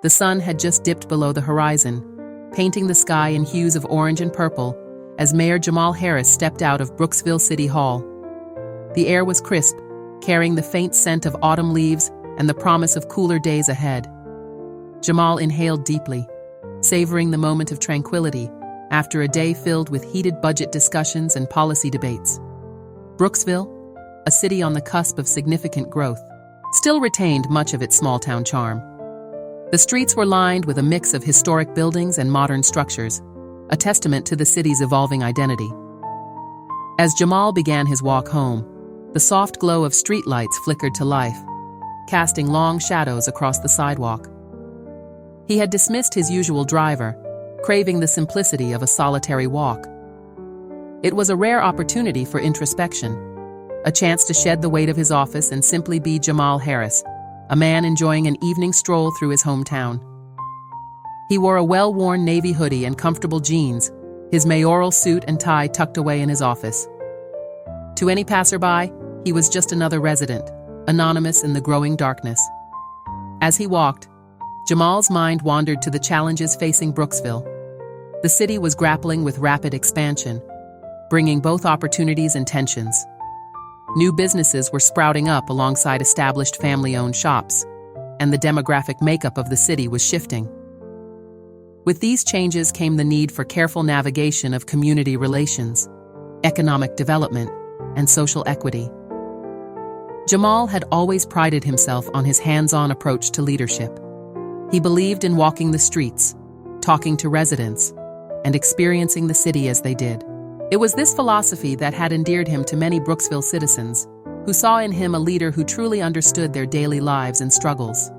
The sun had just dipped below the horizon, painting the sky in hues of orange and purple as Mayor Jamal Harris stepped out of Brooksville City Hall. The air was crisp, carrying the faint scent of autumn leaves and the promise of cooler days ahead. Jamal inhaled deeply, savoring the moment of tranquility after a day filled with heated budget discussions and policy debates. Brooksville, a city on the cusp of significant growth, still retained much of its small-town charm. The streets were lined with a mix of historic buildings and modern structures, a testament to the city's evolving identity. As Jamal began his walk home, the soft glow of streetlights flickered to life, casting long shadows across the sidewalk. He had dismissed his usual driver, craving the simplicity of a solitary walk. It was a rare opportunity for introspection, a chance to shed the weight of his office and simply be Jamal Harris, a man enjoying an evening stroll through his hometown. He wore a well-worn navy hoodie and comfortable jeans, his mayoral suit and tie tucked away in his office. To any passerby, he was just another resident, anonymous in the growing darkness. As he walked, Jamal's mind wandered to the challenges facing Brooksville. The city was grappling with rapid expansion, bringing both opportunities and tensions. New businesses were sprouting up alongside established family-owned shops, and the demographic makeup of the city was shifting. With these changes came the need for careful navigation of community relations, economic development, and social equity. Jamal had always prided himself on his hands-on approach to leadership. He believed in walking the streets, talking to residents, and experiencing the city as they did. It was this philosophy that had endeared him to many Brooksville citizens, who saw in him a leader who truly understood their daily lives and struggles.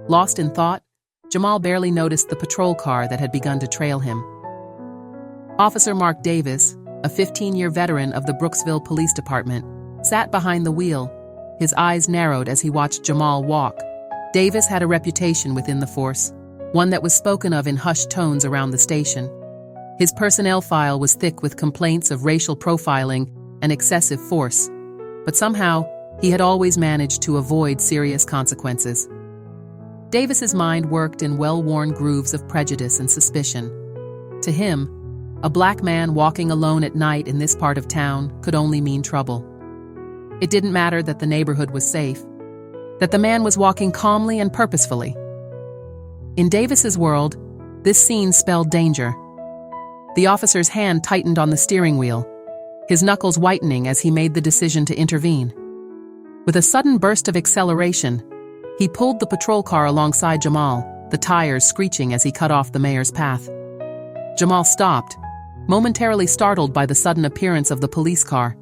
Lost in thought, Jamal barely noticed the patrol car that had begun to trail him. Officer Mark Davis, a 15-year veteran of the Brooksville Police Department, sat behind the wheel, his eyes narrowed as he watched Jamal walk. Davis had a reputation within the force, one that was spoken of in hushed tones around the station. His personnel file was thick with complaints of racial profiling and excessive force, but somehow he had always managed to avoid serious consequences. Davis's mind worked in well-worn grooves of prejudice and suspicion. To him, a black man walking alone at night in this part of town could only mean trouble. It didn't matter that the neighborhood was safe, that the man was walking calmly and purposefully. In Davis's world, this scene spelled danger. The officer's hand tightened on the steering wheel, his knuckles whitening as he made the decision to intervene. With a sudden burst of acceleration, he pulled the patrol car alongside Jamal, the tires screeching as he cut off the mayor's path. Jamal stopped, momentarily startled by the sudden appearance of the police car.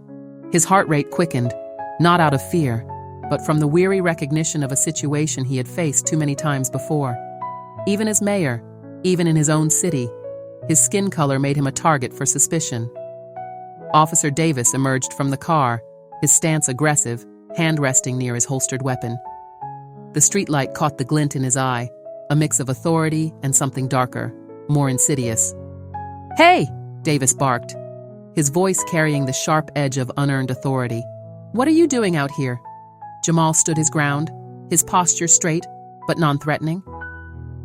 His heart rate quickened, not out of fear, but from the weary recognition of a situation he had faced too many times before. Even as mayor, even in his own city, his skin color made him a target for suspicion. Officer Davis emerged from the car, his stance aggressive, hand resting near his holstered weapon. The streetlight caught the glint in his eye, a mix of authority and something darker, more insidious. "Hey!" Davis barked, his voice carrying the sharp edge of unearned authority. "What are you doing out here?" Jamal stood his ground, his posture straight, but non-threatening.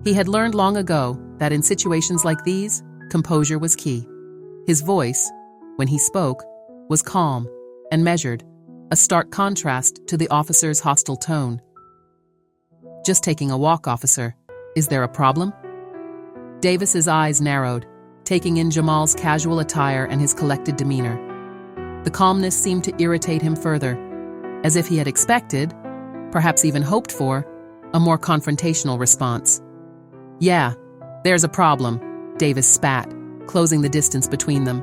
He had learned long ago that in situations like these, composure was key. His voice, when he spoke, was calm and measured, a stark contrast to the officer's hostile tone. "Just taking a walk, officer. Is there a problem?" Davis's eyes narrowed, taking in Jamal's casual attire and his collected demeanor. The calmness seemed to irritate him further, as if he had expected, perhaps even hoped for, a more confrontational response. "Yeah, there's a problem," Davis spat, closing the distance between them.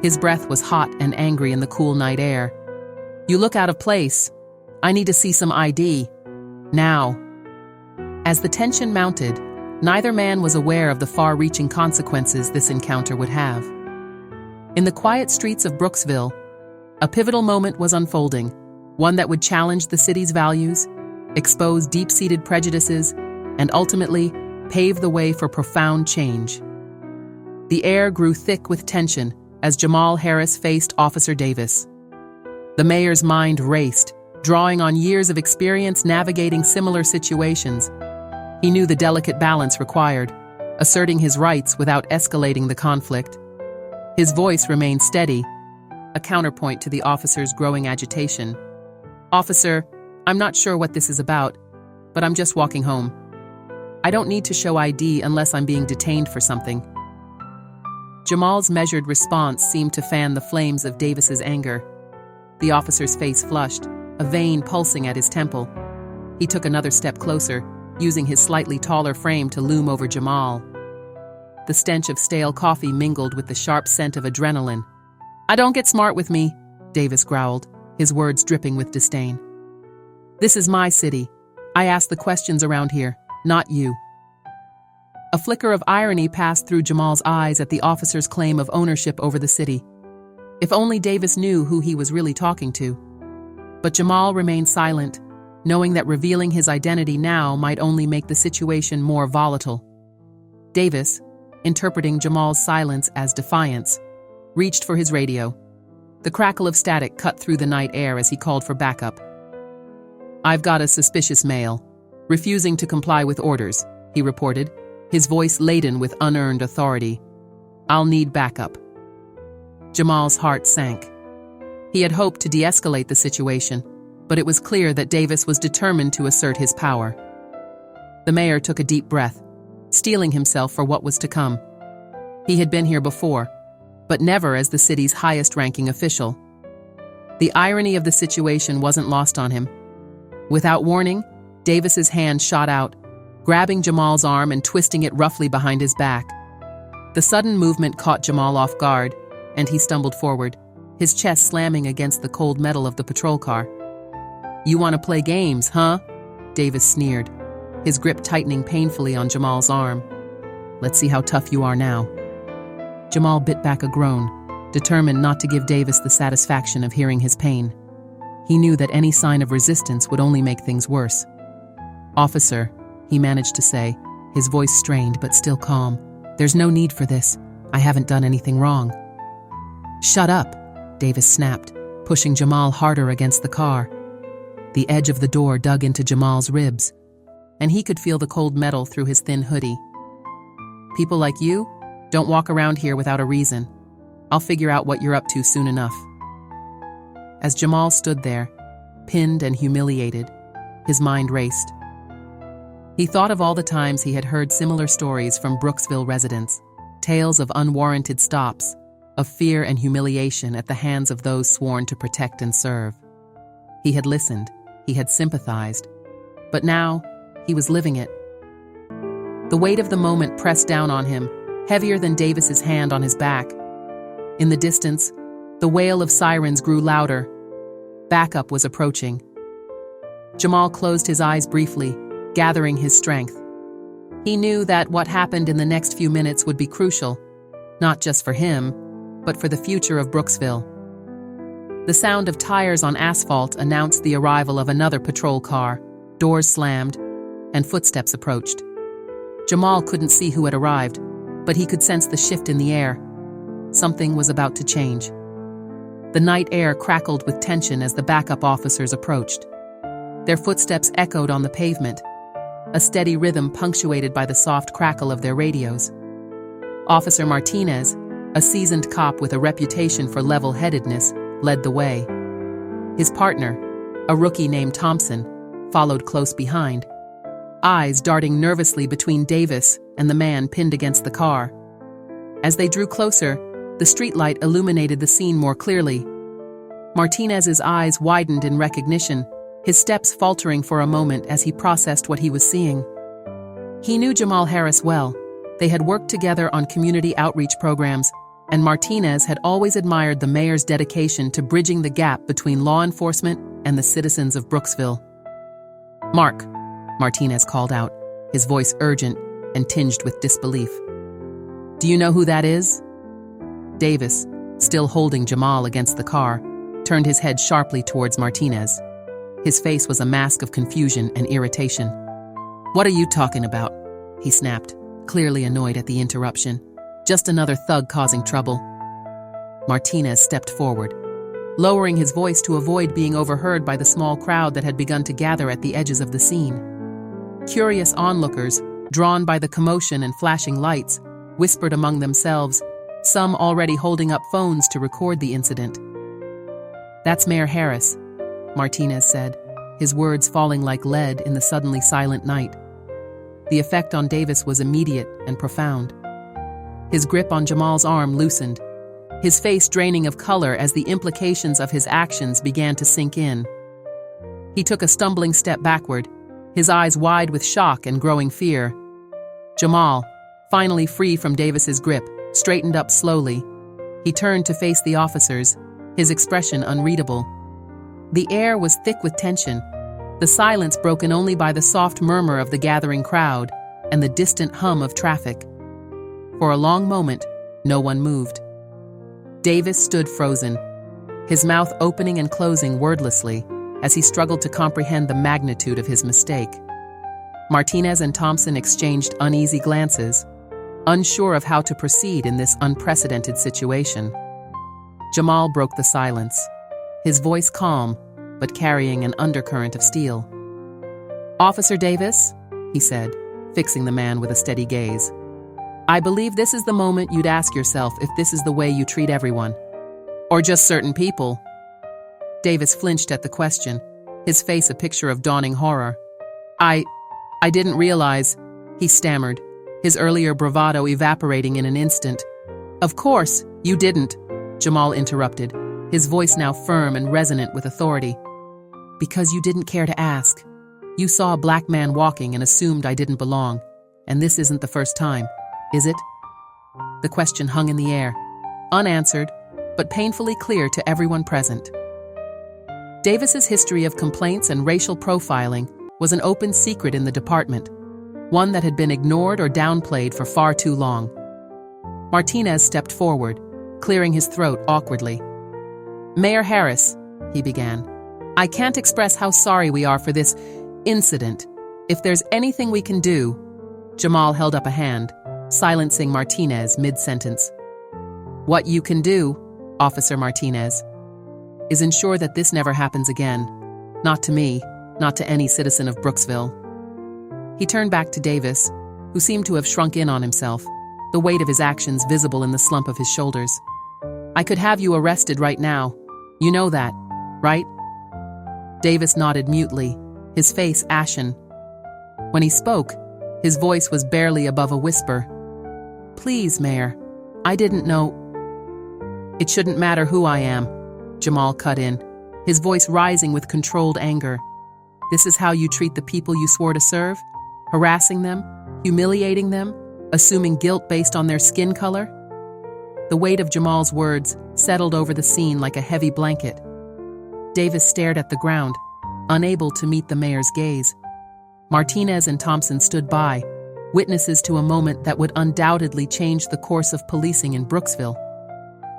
His breath was hot and angry in the cool night air. "You look out of place. I need to see some ID. Now." As the tension mounted, neither man was aware of the far-reaching consequences this encounter would have. In the quiet streets of Brooksville, a pivotal moment was unfolding, one that would challenge the city's values, expose deep-seated prejudices, and ultimately pave the way for profound change. The air grew thick with tension as Jamal Harris faced Officer Davis. The mayor's mind raced, drawing on years of experience navigating similar situations. He knew the delicate balance required, asserting his rights without escalating the conflict. His voice remained steady, a counterpoint to the officer's growing agitation. "Officer, I'm not sure what this is about, but I'm just walking home. I don't need to show ID unless I'm being detained for something." Jamal's measured response seemed to fan the flames of Davis's anger. The officer's face flushed, a vein pulsing at his temple. He took another step closer, using his slightly taller frame to loom over Jamal. The stench of stale coffee mingled with the sharp scent of adrenaline. "I don't get smart with me," Davis growled, his words dripping with disdain. "This is my city. I ask the questions around here, not you." A flicker of irony passed through Jamal's eyes at the officer's claim of ownership over the city. If only Davis knew who he was really talking to. But Jamal remained silent, knowing that revealing his identity now might only make the situation more volatile. Davis, interpreting Jamal's silence as defiance, reached for his radio. The crackle of static cut through the night air as he called for backup. "I've got a suspicious male, refusing to comply with orders," he reported, his voice laden with unearned authority. "I'll need backup." Jamal's heart sank. He had hoped to de-escalate the situation, but it was clear that Davis was determined to assert his power. The mayor took a deep breath, steeling himself for what was to come. He had been here before, but never as the city's highest-ranking official. The irony of the situation wasn't lost on him. Without warning, Davis's hand shot out, grabbing Jamal's arm and twisting it roughly behind his back. The sudden movement caught Jamal off guard, and he stumbled forward, his chest slamming against the cold metal of the patrol car. "You want to play games, huh?" Davis sneered, his grip tightening painfully on Jamal's arm. "Let's see how tough you are now." Jamal bit back a groan, determined not to give Davis the satisfaction of hearing his pain. He knew that any sign of resistance would only make things worse. "Officer," he managed to say, his voice strained but still calm, "there's no need for this. I haven't done anything wrong." "Shut up," Davis snapped, pushing Jamal harder against the car. The edge of the door dug into Jamal's ribs, and he could feel the cold metal through his thin hoodie. "People like you don't walk around here without a reason. I'll figure out what you're up to soon enough." As Jamal stood there, pinned and humiliated, his mind raced. He thought of all the times he had heard similar stories from Brooksville residents, tales of unwarranted stops, of fear and humiliation at the hands of those sworn to protect and serve. He had listened, he had sympathized, but now he was living it. The weight of the moment pressed down on him, heavier than Davis's hand on his back. In the distance, the wail of sirens grew louder. Backup was approaching. Jamal closed his eyes briefly, gathering his strength. He knew that what happened in the next few minutes would be crucial, not just for him, but for the future of Brooksville. The sound of tires on asphalt announced the arrival of another patrol car. Doors slammed, and footsteps approached. Jamal couldn't see who had arrived, but he could sense the shift in the air. Something was about to change. The night air crackled with tension as the backup officers approached. Their footsteps echoed on the pavement, a steady rhythm punctuated by the soft crackle of their radios. Officer Martinez, a seasoned cop with a reputation for level-headedness, led the way. His partner, a rookie named Thompson, followed close behind, eyes darting nervously between Davis and the man pinned against the car. As they drew closer, the streetlight illuminated the scene more clearly. Martinez's eyes widened in recognition, his steps faltering for a moment as he processed what he was seeing. He knew Jamal Harris well. They had worked together on community outreach programs, and Martinez had always admired the mayor's dedication to bridging the gap between law enforcement and the citizens of Brooksville. "Mark," Martinez called out, his voice urgent and tinged with disbelief. "Do you know who that is?" Davis, still holding Jamal against the car, turned his head sharply towards Martinez. His face was a mask of confusion and irritation. "What are you talking about?" he snapped, clearly annoyed at the interruption. "Just another thug causing trouble." Martinez stepped forward, lowering his voice to avoid being overheard by the small crowd that had begun to gather at the edges of the scene. Curious onlookers, drawn by the commotion and flashing lights, whispered among themselves, some already holding up phones to record the incident. "That's Mayor Harris," Martinez said, his words falling like lead in the suddenly silent night. The effect on Davis was immediate and profound. His grip on Jamal's arm loosened, his face draining of color as the implications of his actions began to sink in. He took a stumbling step backward, his eyes wide with shock and growing fear. Jamal, finally free from Davis's grip, straightened up slowly. He turned to face the officers, his expression unreadable. The air was thick with tension, the silence broken only by the soft murmur of the gathering crowd and the distant hum of traffic. For a long moment, no one moved. Davis stood frozen, his mouth opening and closing wordlessly as he struggled to comprehend the magnitude of his mistake. Martinez and Thompson exchanged uneasy glances, unsure of how to proceed in this unprecedented situation. Jamal broke the silence, his voice calm, but carrying an undercurrent of steel. "Officer Davis," he said, fixing the man with a steady gaze, "I believe this is the moment you'd ask yourself if this is the way you treat everyone. Or just certain people." Davis flinched at the question, his face a picture of dawning horror. I didn't realize," he stammered, his earlier bravado evaporating in an instant. "Of course, you didn't," Jamal interrupted, his voice now firm and resonant with authority. "Because you didn't care to ask. You saw a black man walking and assumed I didn't belong, and this isn't the first time, is it?" The question hung in the air, unanswered, but painfully clear to everyone present. Davis's history of complaints and racial profiling was an open secret in the department, one that had been ignored or downplayed for far too long. Martinez stepped forward, clearing his throat awkwardly. "Mayor Harris," he began, "I can't express how sorry we are for this incident. If there's anything we can do—" Jamal held up a hand, silencing Martinez mid-sentence. "What you can do, Officer Martinez, is ensure that this never happens again. Not to me, not to any citizen of Brooksville." He turned back to Davis, who seemed to have shrunk in on himself, the weight of his actions visible in the slump of his shoulders. "I could have you arrested right now. You know that, right?" Davis nodded mutely, his face ashen. When he spoke, his voice was barely above a whisper. "Please, Mayor, I didn't know—" "It shouldn't matter who I am," Jamal cut in, his voice rising with controlled anger. "This is how you treat the people you swore to serve? Harassing them, humiliating them, assuming guilt based on their skin color?" The weight of Jamal's words settled over the scene like a heavy blanket. Davis stared at the ground, unable to meet the mayor's gaze. Martinez and Thompson stood by, witnesses to a moment that would undoubtedly change the course of policing in Brooksville.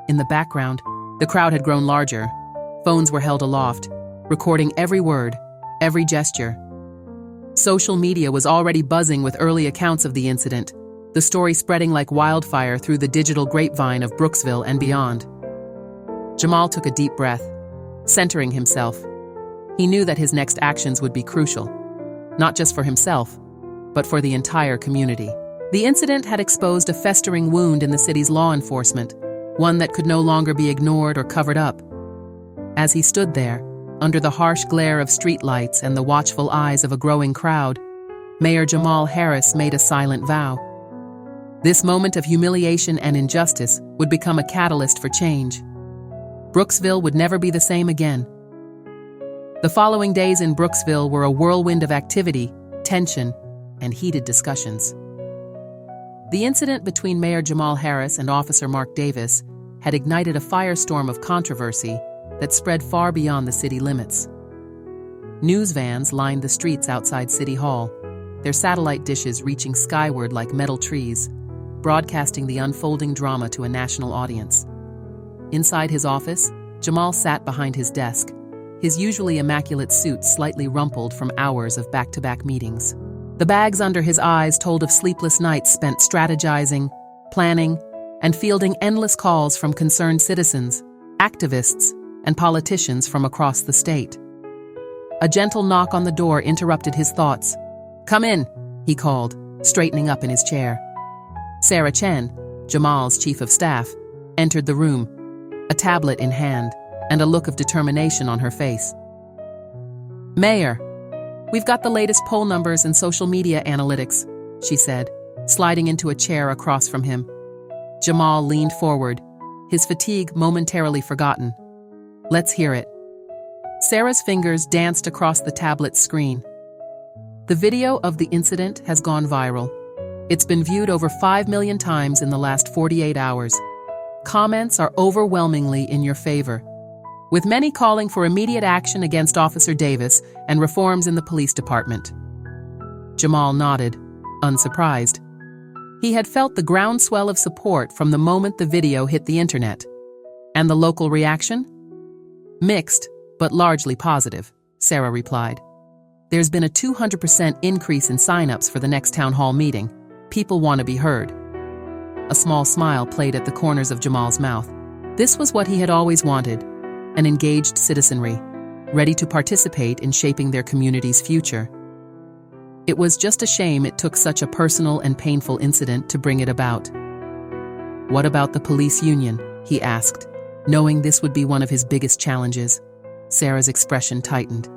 In the background, the crowd had grown larger. Phones were held aloft, recording every word, every gesture. Social media was already buzzing with early accounts of the incident, the story spreading like wildfire through the digital grapevine of Brooksville and beyond. Jamal took a deep breath, centering himself. He knew that his next actions would be crucial, not just for himself, but for the entire community. The incident had exposed a festering wound in the city's law enforcement, one that could no longer be ignored or covered up. As he stood there, under the harsh glare of streetlights and the watchful eyes of a growing crowd, Mayor Jamal Harris made a silent vow. This moment of humiliation and injustice would become a catalyst for change. Brooksville would never be the same again. The following days in Brooksville were a whirlwind of activity, tension, and heated discussions. The incident between Mayor Jamal Harris and Officer Mark Davis had ignited a firestorm of controversy that spread far beyond the city limits. News vans lined the streets outside City Hall, their satellite dishes reaching skyward like metal trees, broadcasting the unfolding drama to a national audience. Inside his office, Jamal sat behind his desk, his usually immaculate suit slightly rumpled from hours of back-to-back meetings. The bags under his eyes told of sleepless nights spent strategizing, planning, and fielding endless calls from concerned citizens, activists, and politicians from across the state. A gentle knock on the door interrupted his thoughts. "Come in," he called, straightening up in his chair. Sarah Chen, Jamal's chief of staff, entered the room, a tablet in hand and a look of determination on her face. "Mayor, we've got the latest poll numbers and social media analytics," she said, sliding into a chair across from him. Jamal leaned forward, his fatigue momentarily forgotten. "Let's hear it." Sarah's fingers danced across the tablet's screen. The video of the incident has gone viral. It's been viewed over 5 million times in the last 48 hours. Comments are overwhelmingly in your favor, with many calling for immediate action against Officer Davis and reforms in the police department. Jamal nodded, unsurprised. He had felt the groundswell of support from the moment the video hit the internet. And the local reaction? "Mixed, but largely positive," Sarah replied. "There's been a 200% increase in sign-ups for the next town hall meeting. People want to be heard." A small smile played at the corners of Jamal's mouth. This was what he had always wanted, an engaged citizenry, ready to participate in shaping their community's future. It was just a shame it took such a personal and painful incident to bring it about. "What about the police union?" he asked, knowing this would be one of his biggest challenges. Sarah's expression tightened.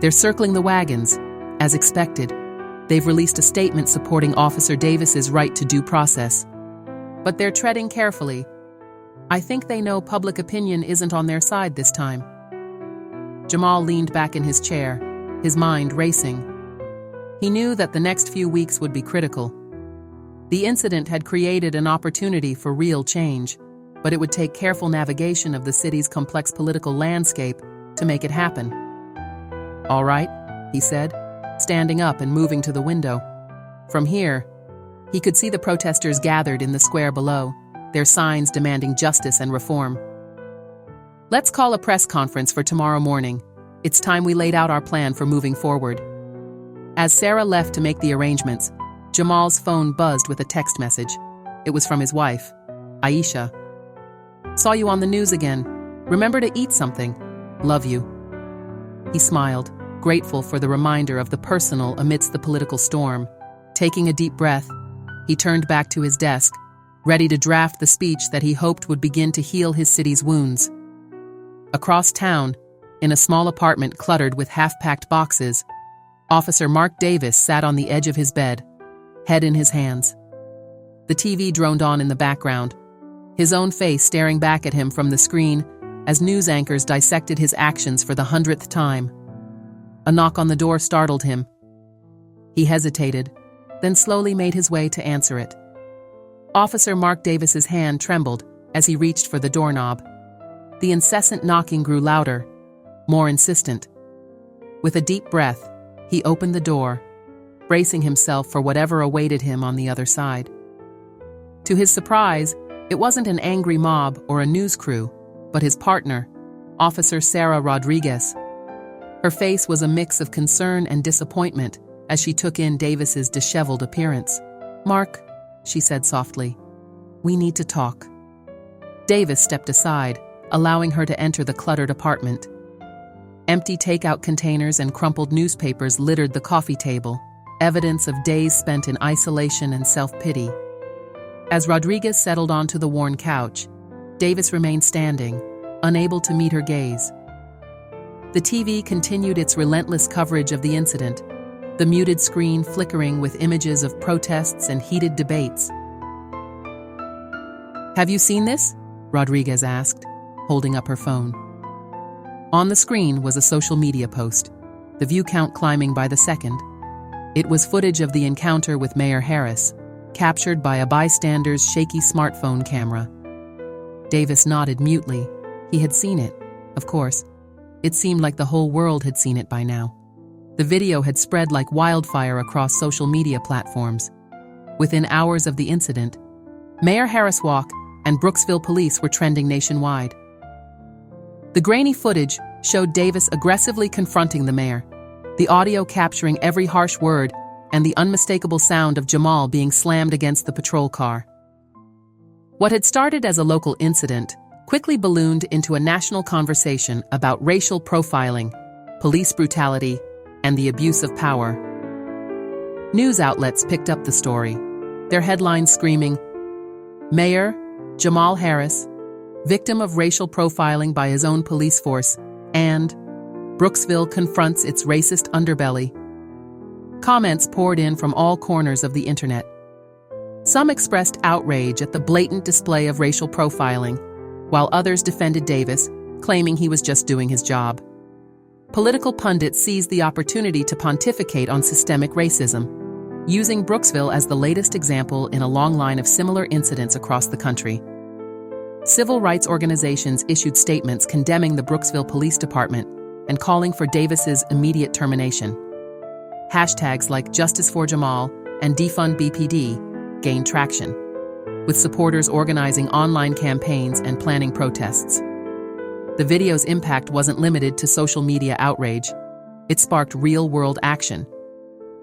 "They're circling the wagons. As expected, they've released a statement supporting Officer Davis's right to due process. But they're treading carefully. I think they know public opinion isn't on their side this time." Jamal leaned back in his chair, his mind racing. He knew that the next few weeks would be critical. The incident had created an opportunity for real change, but it would take careful navigation of the city's complex political landscape to make it happen. "All right," he said, standing up and moving to the window. From here, he could see the protesters gathered in the square below, their signs demanding justice and reform. "Let's call a press conference for tomorrow morning. It's time we laid out our plan for moving forward." As Sarah left to make the arrangements, Jamal's phone buzzed with a text message. It was from his wife, Aisha. "Saw you on the news again. Remember to eat something. Love you." He smiled, grateful for the reminder of the personal amidst the political storm. Taking a deep breath, he turned back to his desk, ready to draft the speech that he hoped would begin to heal his city's wounds. Across town, in a small apartment cluttered with half-packed boxes, Officer Mark Davis sat on the edge of his bed, head in his hands. The TV droned on in the background, his own face staring back at him from the screen as news anchors dissected his actions for the 100th time. A knock on the door startled him. He hesitated, then slowly made his way to answer it. Officer Mark Davis's hand trembled as he reached for the doorknob. The incessant knocking grew louder, more insistent. With a deep breath, he opened the door, bracing himself for whatever awaited him on the other side. To his surprise, it wasn't an angry mob or a news crew, but his partner, Officer Sarah Rodriguez. Her face was a mix of concern and disappointment as she took in Davis's disheveled appearance. "Mark," she said softly, "we need to talk." Davis stepped aside, allowing her to enter the cluttered apartment. Empty takeout containers and crumpled newspapers littered the coffee table, evidence of days spent in isolation and self-pity. As Rodriguez settled onto the worn couch, Davis remained standing, unable to meet her gaze. The TV continued its relentless coverage of the incident, the muted screen flickering with images of protests and heated debates. "Have you seen this?" Rodriguez asked, holding up her phone. On the screen was a social media post, the view count climbing by the second. It was footage of the encounter with Mayor Harris, captured by a bystander's shaky smartphone camera. Davis nodded mutely. He had seen it, of course. It seemed like the whole world had seen it by now. The video had spread like wildfire across social media platforms. Within hours of the incident, Mayor Harris Walk and Brooksville police were trending nationwide. The grainy footage showed Davis aggressively confronting the mayor, the audio capturing every harsh word and the unmistakable sound of Jamal being slammed against the patrol car. What had started as a local incident quickly ballooned into a national conversation about racial profiling, police brutality, and the abuse of power. News outlets picked up the story, their headlines screaming, "Mayor Jamal Harris, victim of racial profiling by his own police force," and "Brooksville confronts its racist underbelly." Comments poured in from all corners of the internet. Some expressed outrage at the blatant display of racial profiling, while others defended Davis, claiming he was just doing his job. Political pundits seized the opportunity to pontificate on systemic racism, using Brooksville as the latest example in a long line of similar incidents across the country. Civil rights organizations issued statements condemning the Brooksville Police Department and calling for Davis's immediate termination. Hashtags like Justice for Jamal and Defund BPD gained traction, with supporters organizing online campaigns and planning protests. The video's impact wasn't limited to social media outrage. It sparked real-world action.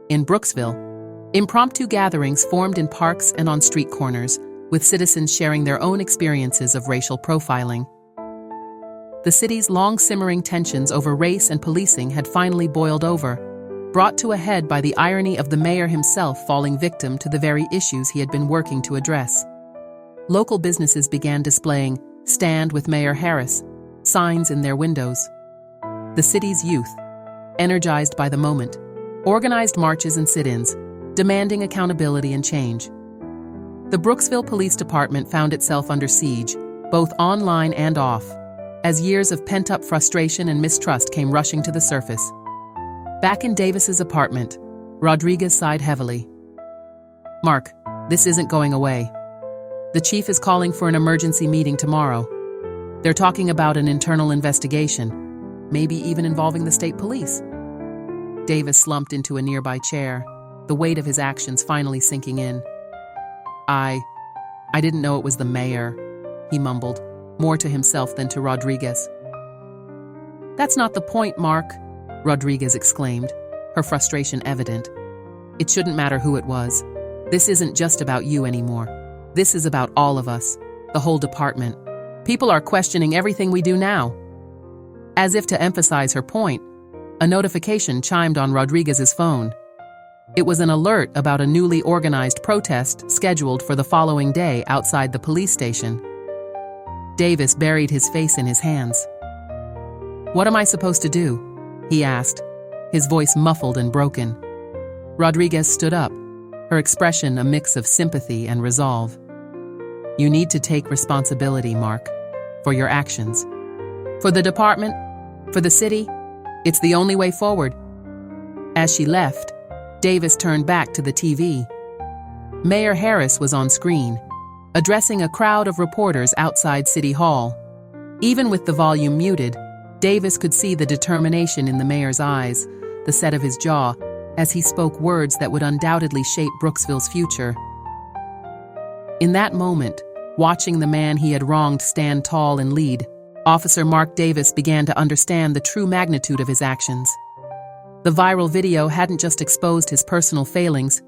In Brooksville, impromptu gatherings formed in parks and on street corners, with citizens sharing their own experiences of racial profiling. The city's long-simmering tensions over race and policing had finally boiled over, brought to a head by the irony of the mayor himself falling victim to the very issues he had been working to address. Local businesses began displaying "Stand with Mayor Harris" signs in their windows. The city's youth, energized by the moment, organized marches and sit-ins, demanding accountability and change. The Brooksville Police Department found itself under siege, both online and off, as years of pent-up frustration and mistrust came rushing to the surface. Back in Davis's apartment, Rodriguez sighed heavily. "Mark, this isn't going away. The chief is calling for an emergency meeting tomorrow. They're talking about an internal investigation, maybe even involving the state police." Davis slumped into a nearby chair, the weight of his actions finally sinking in. I didn't know it was the mayor," he mumbled, more to himself than to Rodriguez. "That's not the point, Mark," Rodriguez exclaimed, her frustration evident. "It shouldn't matter who it was. This isn't just about you anymore. This is about all of us, the whole department. People are questioning everything we do now." As if to emphasize her point, a notification chimed on Rodriguez's phone. It was an alert about a newly organized protest scheduled for the following day outside the police station. Davis buried his face in his hands. "What am I supposed to do?" he asked, his voice muffled and broken. Rodriguez stood up, her expression a mix of sympathy and resolve. "You need to take responsibility, Mark, for your actions. For the department, for the city, it's the only way forward." As she left, Davis turned back to the TV. Mayor Harris was on screen, addressing a crowd of reporters outside City Hall. Even with the volume muted, Davis could see the determination in the mayor's eyes, the set of his jaw, as he spoke words that would undoubtedly shape Brooksville's future. In that moment, watching the man he had wronged stand tall and lead, Officer Mark Davis began to understand the true magnitude of his actions. The viral video hadn't just exposed his personal failings,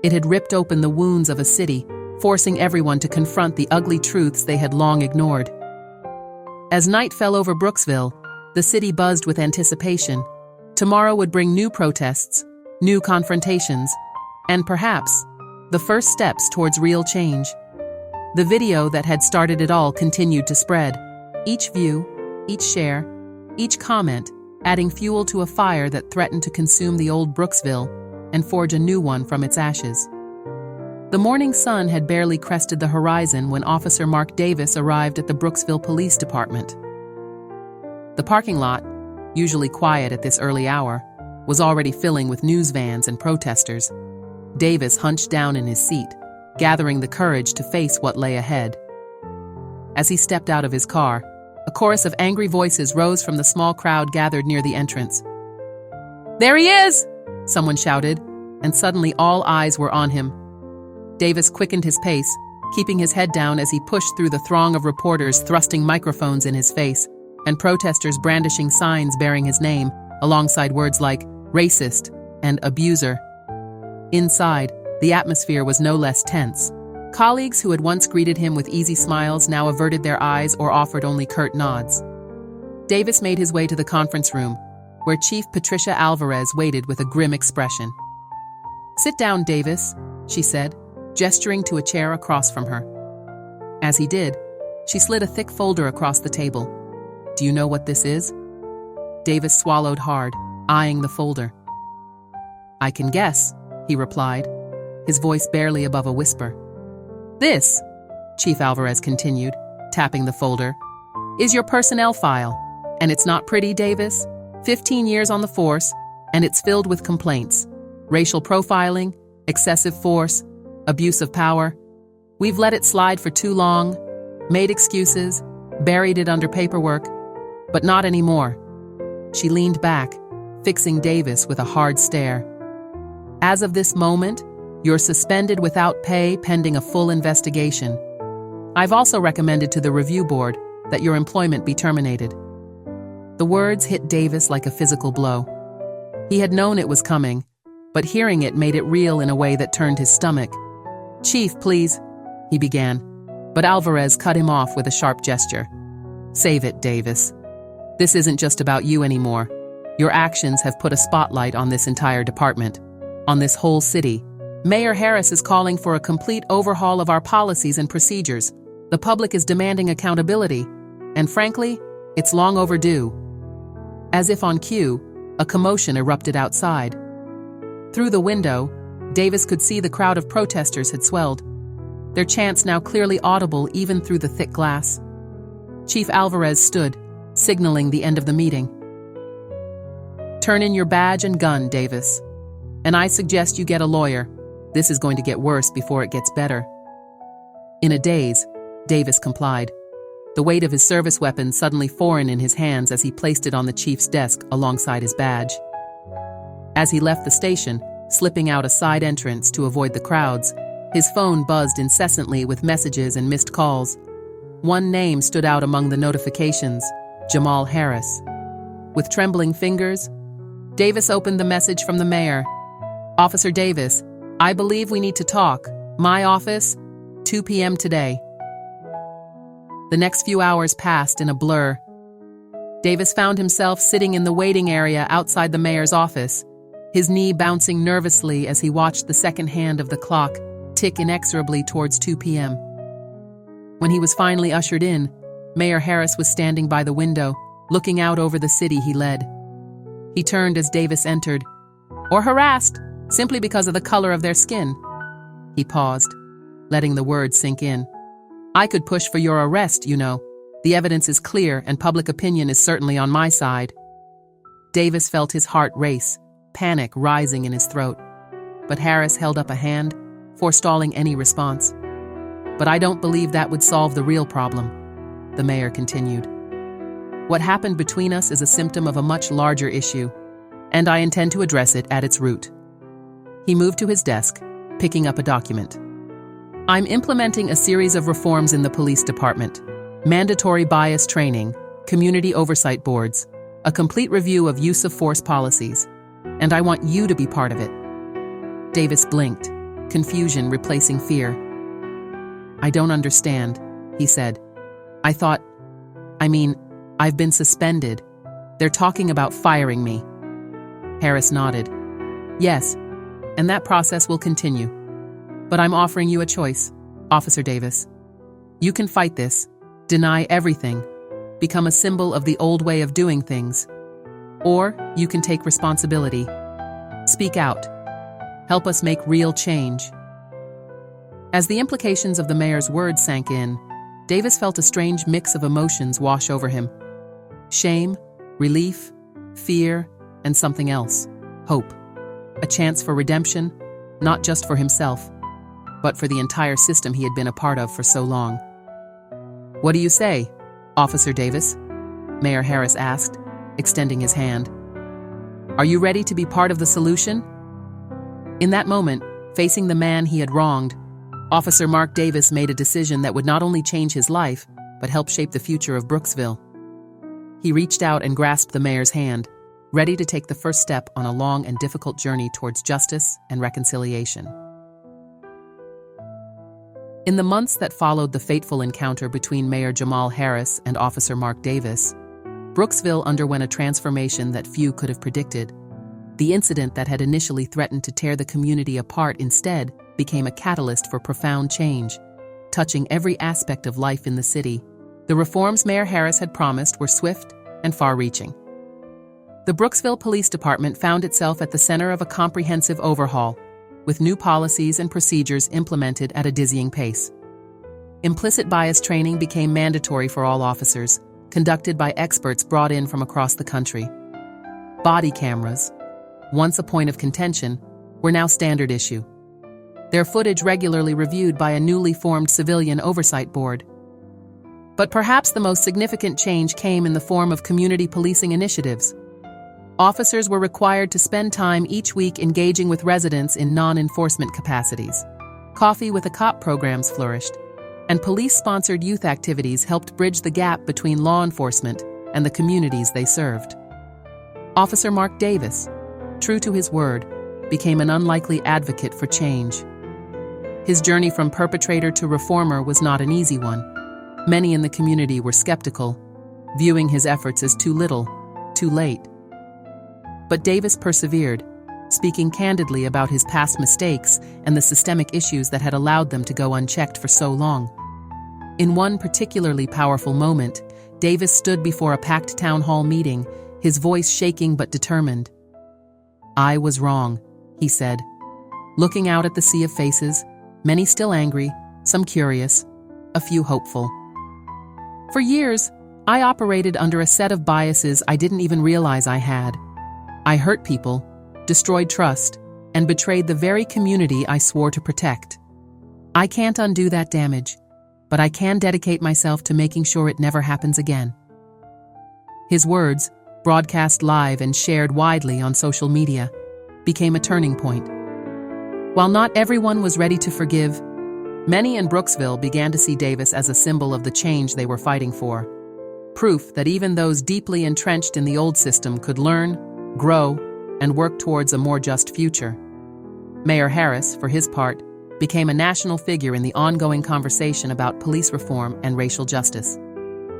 it had ripped open the wounds of a city, forcing everyone to confront the ugly truths they had long ignored. As night fell over Brooksville, the city buzzed with anticipation. Tomorrow would bring new protests, new confrontations, and perhaps the first steps towards real change. The video that had started it all continued to spread, each view, each share, each comment, adding fuel to a fire that threatened to consume the old Brooksville and forge a new one from its ashes. The morning sun had barely crested the horizon when Officer Mark Davis arrived at the Brooksville Police Department. The parking lot, usually quiet at this early hour, was already filling with news vans and protesters. Davis hunched down in his seat, gathering the courage to face what lay ahead. As he stepped out of his car, a chorus of angry voices rose from the small crowd gathered near the entrance. "There he is!" someone shouted, and suddenly all eyes were on him. Davis quickened his pace, keeping his head down as he pushed through the throng of reporters thrusting microphones in his face, and protesters brandishing signs bearing his name, alongside words like racist and abuser. Inside, the atmosphere was no less tense. Colleagues who had once greeted him with easy smiles now averted their eyes or offered only curt nods. Davis made his way to the conference room, where Chief Patricia Alvarez waited with a grim expression. "Sit down, Davis," she said, gesturing to a chair across from her. As he did, she slid a thick folder across the table. "Do you know what this is?" Davis swallowed hard, eyeing the folder. "I can guess," he replied, his voice barely above a whisper. "This," Chief Alvarez continued, tapping the folder, "is your personnel file. And it's not pretty, Davis. 15 years on the force, and it's filled with complaints. Racial profiling, excessive force, abuse of power. We've let it slide for too long, made excuses, buried it under paperwork, but not anymore." She leaned back, fixing Davis with a hard stare. "As of this moment, you're suspended without pay pending a full investigation. I've also recommended to the review board that your employment be terminated." The words hit Davis like a physical blow. He had known it was coming, but hearing it made it real in a way that turned his stomach. "Chief, please," he began, but Alvarez cut him off with a sharp gesture. "Save it, Davis. This isn't just about you anymore. Your actions have put a spotlight on this entire department, on this whole city. Mayor Harris is calling for a complete overhaul of our policies and procedures. The public is demanding accountability, and frankly, it's long overdue." As if on cue, a commotion erupted outside. Through the window, Davis could see the crowd of protesters had swelled, their chants now clearly audible even through the thick glass. Chief Alvarez stood, signaling the end of the meeting. "Turn in your badge and gun, Davis. And I suggest you get a lawyer. This is going to get worse before it gets better." In a daze, Davis complied, the weight of his service weapon suddenly foreign in his hands as he placed it on the chief's desk alongside his badge. As he left the station, slipping out a side entrance to avoid the crowds, his phone buzzed incessantly with messages and missed calls. One name stood out among the notifications: Jamal Harris. With trembling fingers, Davis opened the message from the mayor. "Officer Davis, I believe we need to talk. My office, 2 p.m. today." The next few hours passed in a blur. Davis found himself sitting in the waiting area outside the mayor's office, his knee bouncing nervously as he watched the second hand of the clock tick inexorably towards 2 p.m. When he was finally ushered in, Mayor Harris was standing by the window, looking out over the city he led. He turned as Davis entered. "Or harassed, simply because of the color of their skin." He paused, letting the words sink in. "I could push for your arrest, you know. The evidence is clear and public opinion is certainly on my side." Davis felt his heart race, panic rising in his throat. But Harris held up a hand, forestalling any response. "But I don't believe that would solve the real problem," the mayor continued. "What happened between us is a symptom of a much larger issue, and I intend to address it at its root." He moved to his desk, picking up a document. "I'm implementing a series of reforms in the police department. Mandatory bias training, community oversight boards, a complete review of use of force policies, and I want you to be part of it." Davis blinked, confusion replacing fear. "I don't understand," he said. I've been suspended. They're talking about firing me." Harris nodded. "Yes, and that process will continue. But I'm offering you a choice, Officer Davis. You can fight this, deny everything, become a symbol of the old way of doing things. Or you can take responsibility. Speak out. Help us make real change." As the implications of the mayor's words sank in, Davis felt a strange mix of emotions wash over him. Shame, relief, fear, and something else: hope. A chance for redemption, not just for himself, but for the entire system he had been a part of for so long. "What do you say, Officer Davis?" Mayor Harris asked, extending his hand. "Are you ready to be part of the solution?" In that moment, facing the man he had wronged, Officer Mark Davis made a decision that would not only change his life, but help shape the future of Brooksville. He reached out and grasped the mayor's hand, ready to take the first step on a long and difficult journey towards justice and reconciliation. In the months that followed the fateful encounter between Mayor Jamal Harris and Officer Mark Davis, Brooksville underwent a transformation that few could have predicted. The incident that had initially threatened to tear the community apart instead became a catalyst for profound change, touching every aspect of life in the city. The reforms Mayor Harris had promised were swift and far-reaching. The Brooksville Police Department found itself at the center of a comprehensive overhaul, with new policies and procedures implemented at a dizzying pace. Implicit bias training became mandatory for all officers, conducted by experts brought in from across the country. Body cameras, once a point of contention, were now standard issue. Their footage regularly reviewed by a newly formed civilian oversight board. But perhaps the most significant change came in the form of community policing initiatives. Officers were required to spend time each week engaging with residents in non-enforcement capacities. Coffee with a Cop programs flourished, and police-sponsored youth activities helped bridge the gap between law enforcement and the communities they served. Officer Mark Davis, true to his word, became an unlikely advocate for change. His journey from perpetrator to reformer was not an easy one. Many in the community were skeptical, viewing his efforts as too little, too late. But Davis persevered, speaking candidly about his past mistakes and the systemic issues that had allowed them to go unchecked for so long. In one particularly powerful moment, Davis stood before a packed town hall meeting, his voice shaking but determined. "I was wrong," he said, looking out at the sea of faces, many still angry, some curious, a few hopeful. "For years, I operated under a set of biases I didn't even realize I had. I hurt people, destroyed trust, and betrayed the very community I swore to protect. I can't undo that damage, but I can dedicate myself to making sure it never happens again." His words, broadcast live and shared widely on social media, became a turning point. While not everyone was ready to forgive, many in Brooksville began to see Davis as a symbol of the change they were fighting for. Proof that even those deeply entrenched in the old system could learn, grow, and work towards a more just future. Mayor Harris, for his part, became a national figure in the ongoing conversation about police reform and racial justice.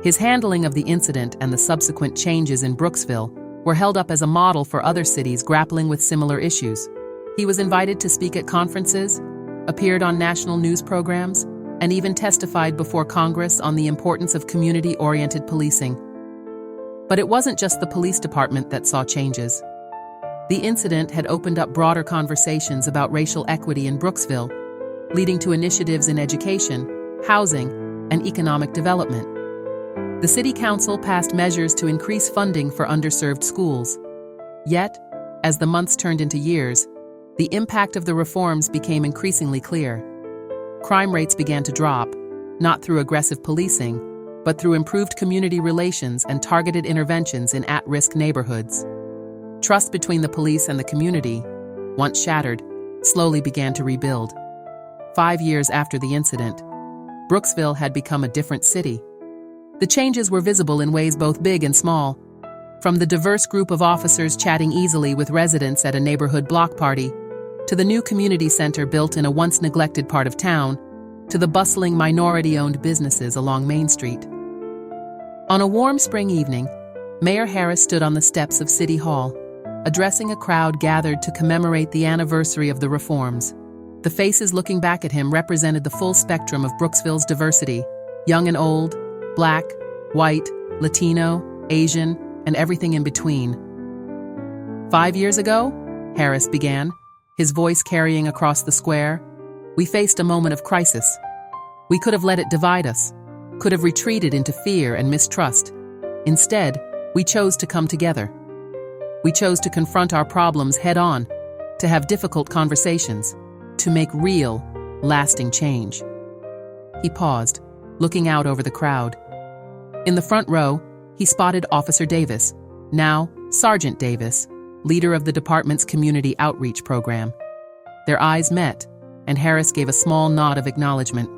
His handling of the incident and the subsequent changes in Brooksville were held up as a model for other cities grappling with similar issues. He was invited to speak at conferences, appeared on national news programs, and even testified before Congress on the importance of community-oriented policing. But it wasn't just the police department that saw changes. The incident had opened up broader conversations about racial equity in Brooksville, leading to initiatives in education, housing, and economic development. The City Council passed measures to increase funding for underserved schools. Yet, as the months turned into years, the impact of the reforms became increasingly clear. Crime rates began to drop, not through aggressive policing, but through improved community relations and targeted interventions in at-risk neighborhoods. Trust between the police and the community, once shattered, slowly began to rebuild. 5 years after the incident, Brooksville had become a different city. The changes were visible in ways both big and small, from the diverse group of officers chatting easily with residents at a neighborhood block party, to the new community center built in a once-neglected part of town, to the bustling minority-owned businesses along Main Street. On a warm spring evening, Mayor Harris stood on the steps of City Hall, addressing a crowd gathered to commemorate the anniversary of the reforms. The faces looking back at him represented the full spectrum of Brooksville's diversity, young and old, Black, white, Latino, Asian, and everything in between. 5 years ago, Harris began, his voice carrying across the square, we faced a moment of crisis. We could have let it divide us, could have retreated into fear and mistrust. Instead, we chose to come together. We chose to confront our problems head-on, to have difficult conversations, to make real, lasting change. He paused, looking out over the crowd. In the front row, he spotted Officer Davis, now Sergeant Davis, leader of the department's community outreach program. Their eyes met, and Harris gave a small nod of acknowledgement.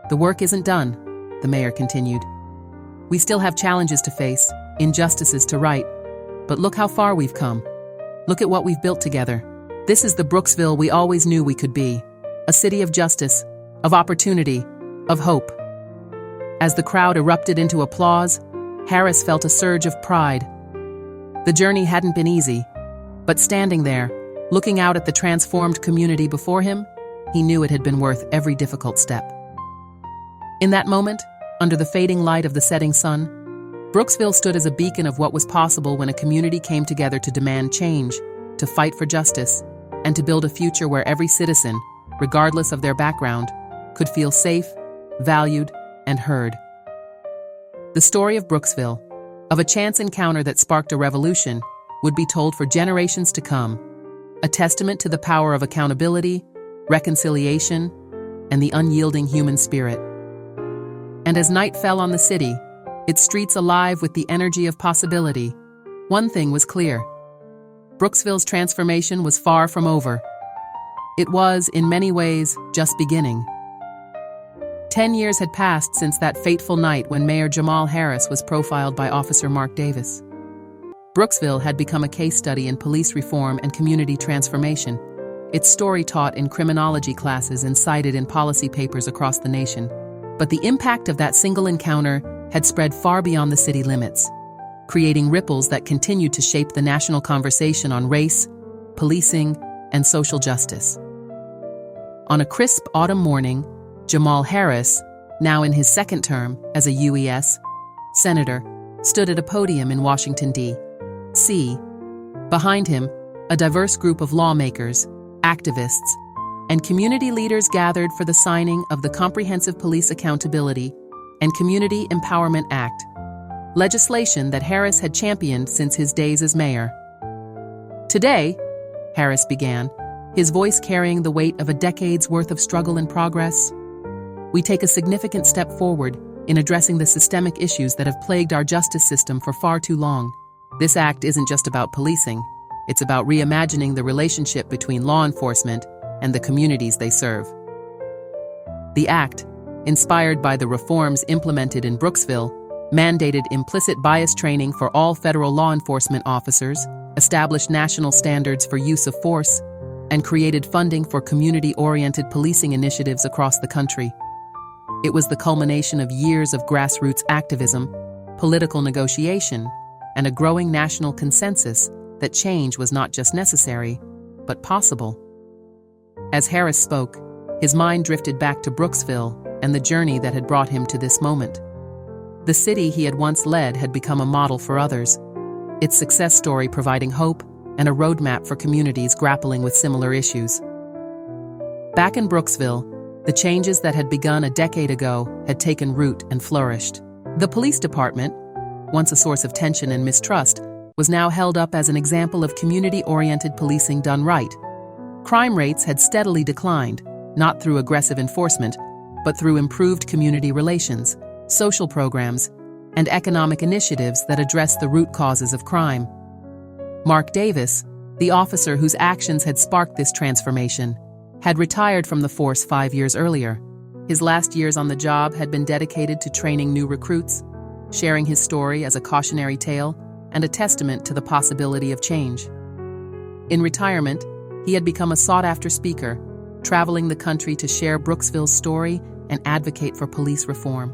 "The work isn't done," the mayor continued. "We still have challenges to face, injustices to right, but look how far we've come. Look at what we've built together. This is the Brooksville we always knew we could be, a city of justice, of opportunity, of hope." As the crowd erupted into applause, Harris felt a surge of pride. The journey hadn't been easy, But standing there, looking out at the transformed community before him, he knew it had been worth every difficult step. In that moment, under the fading light of the setting sun, Brooksville stood as a beacon of what was possible when a community came together to demand change, to fight for justice, and to build a future where every citizen, regardless of their background, could feel safe, valued, and heard. The story of Brooksville, of a chance encounter that sparked a revolution, would be told for generations to come, a testament to the power of accountability, reconciliation, and the unyielding human spirit. And as night fell on the city, its streets alive with the energy of possibility, one thing was clear. Brooksville's transformation was far from over. It was, in many ways, just beginning. 10 years had passed since that fateful night when Mayor Jamal Harris was profiled by Officer Mark Davis. Brooksville had become a case study in police reform and community transformation, its story taught in criminology classes and cited in policy papers across the nation. But the impact of that single encounter had spread far beyond the city limits, creating ripples that continued to shape the national conversation on race, policing, and social justice. On a crisp autumn morning, Jamal Harris, now in his second term as a UES senator, stood at a podium in Washington, D.C. Behind him, a diverse group of lawmakers, activists, and community leaders gathered for the signing of the Comprehensive Police Accountability and Community Empowerment Act, legislation that Harris had championed since his days as mayor. Today, Harris began, his voice carrying the weight of a decade's worth of struggle and progress, we take a significant step forward in addressing the systemic issues that have plagued our justice system for far too long. This act isn't just about policing, it's about reimagining the relationship between law enforcement and the communities they serve. The act, inspired by the reforms implemented in Brooksville, mandated implicit bias training for all federal law enforcement officers, established national standards for use of force, and created funding for community-oriented policing initiatives across the country. It was the culmination of years of grassroots activism, political negotiation, and a growing national consensus that change was not just necessary, but possible. As Harris spoke, his mind drifted back to Brooksville and the journey that had brought him to this moment. The city he had once led had become a model for others, its success story providing hope and a roadmap for communities grappling with similar issues. Back in Brooksville, the changes that had begun a decade ago had taken root and flourished. The police department, once a source of tension and mistrust, was now held up as an example of community-oriented policing done right. Crime rates had steadily declined, not through aggressive enforcement, but through improved community relations, social programs, and economic initiatives that address the root causes of crime. Mark Davis, the officer whose actions had sparked this transformation, had retired from the force 5 years earlier. His last years on the job had been dedicated to training new recruits, sharing his story as a cautionary tale and a testament to the possibility of change. In retirement, he had become a sought-after speaker, traveling the country to share Brooksville's story and advocate for police reform.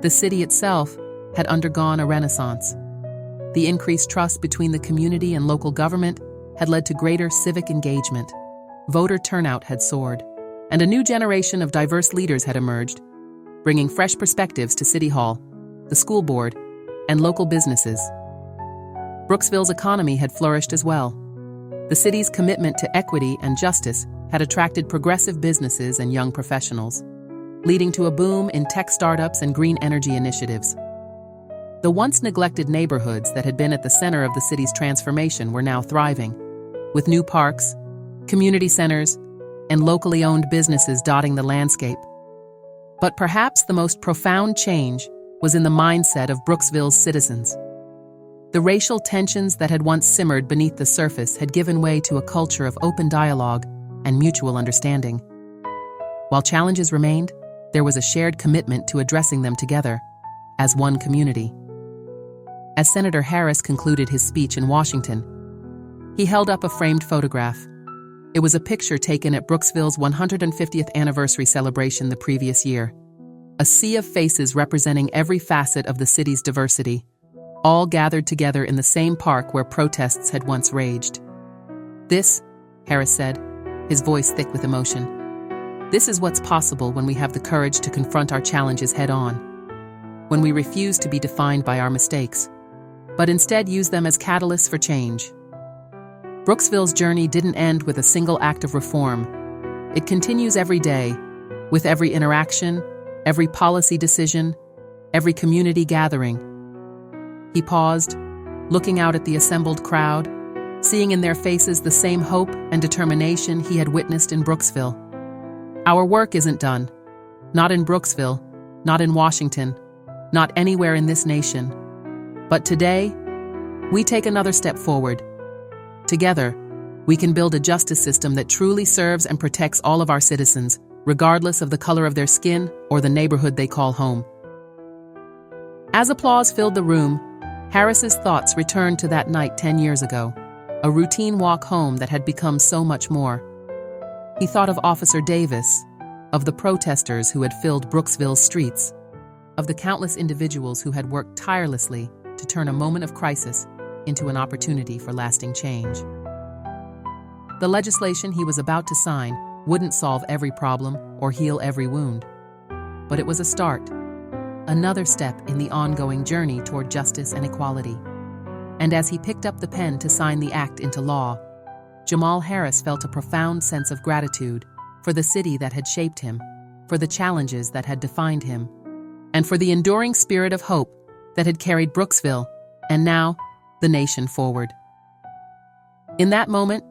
The city itself had undergone a renaissance. The increased trust between the community and local government had led to greater civic engagement. Voter turnout had soared, and a new generation of diverse leaders had emerged, bringing fresh perspectives to City Hall, the school board, and local businesses. Brooksville's economy had flourished as well. The city's commitment to equity and justice had attracted progressive businesses and young professionals, leading to a boom in tech startups and green energy initiatives. The once neglected neighborhoods that had been at the center of the city's transformation were now thriving, with new parks, community centers, and locally owned businesses dotting the landscape. But perhaps the most profound change was in the mindset of Brooksville's citizens. The racial tensions that had once simmered beneath the surface had given way to a culture of open dialogue and mutual understanding. While challenges remained, there was a shared commitment to addressing them together, as one community. As Senator Harris concluded his speech in Washington, he held up a framed photograph. It was a picture taken at Brooksville's 150th anniversary celebration the previous year. A sea of faces representing every facet of the city's diversity, all gathered together in the same park where protests had once raged. This, Harris said, his voice thick with emotion, this is what's possible when we have the courage to confront our challenges head-on, when we refuse to be defined by our mistakes, but instead use them as catalysts for change. Brooksville's journey didn't end with a single act of reform. It continues every day, with every interaction, every policy decision, every community gathering. He paused, looking out at the assembled crowd, seeing in their faces the same hope and determination he had witnessed in Brooksville. Our work isn't done. Not in Brooksville, not in Washington, not anywhere in this nation. But today, we take another step forward. Together, we can build a justice system that truly serves and protects all of our citizens, regardless of the color of their skin or the neighborhood they call home. As applause filled the room, Harris's thoughts returned to that night 10 years ago, a routine walk home that had become so much more. He thought of Officer Davis, of the protesters who had filled Brooksville's streets, of the countless individuals who had worked tirelessly to turn a moment of crisis into an opportunity for lasting change. The legislation he was about to sign wouldn't solve every problem or heal every wound, but it was a start, another step in the ongoing journey toward justice and equality. And as he picked up the pen to sign the act into law, Jamal Harris felt a profound sense of gratitude for the city that had shaped him, for the challenges that had defined him, and for the enduring spirit of hope that had carried Brooksville, and now, the nation forward. In that moment,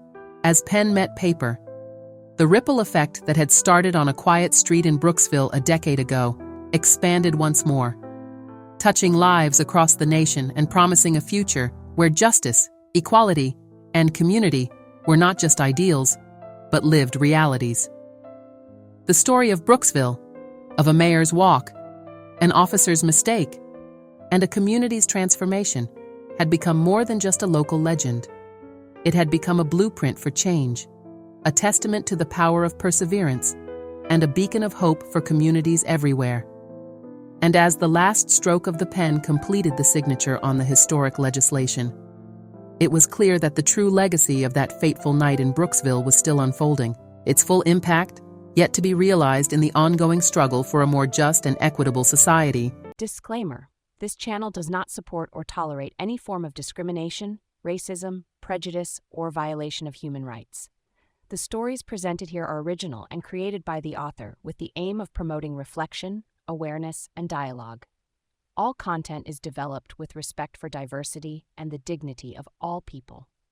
as pen met paper, the ripple effect that had started on a quiet street in Brooksville a decade ago expanded once more, touching lives across the nation and promising a future where justice, equality, and community were not just ideals, but lived realities. The story of Brooksville, of a mayor's walk, an officer's mistake, and a community's transformation had become more than just a local legend. It had become a blueprint for change, a testament to the power of perseverance, and a beacon of hope for communities everywhere. And as the last stroke of the pen completed the signature on the historic legislation, it was clear that the true legacy of that fateful night in Brooksville was still unfolding, its full impact yet to be realized in the ongoing struggle for a more just and equitable society. Disclaimer: this channel does not support or tolerate any form of discrimination, racism, prejudice, or violation of human rights. The stories presented here are original and created by the author with the aim of promoting reflection, awareness, and dialogue. All content is developed with respect for diversity and the dignity of all people.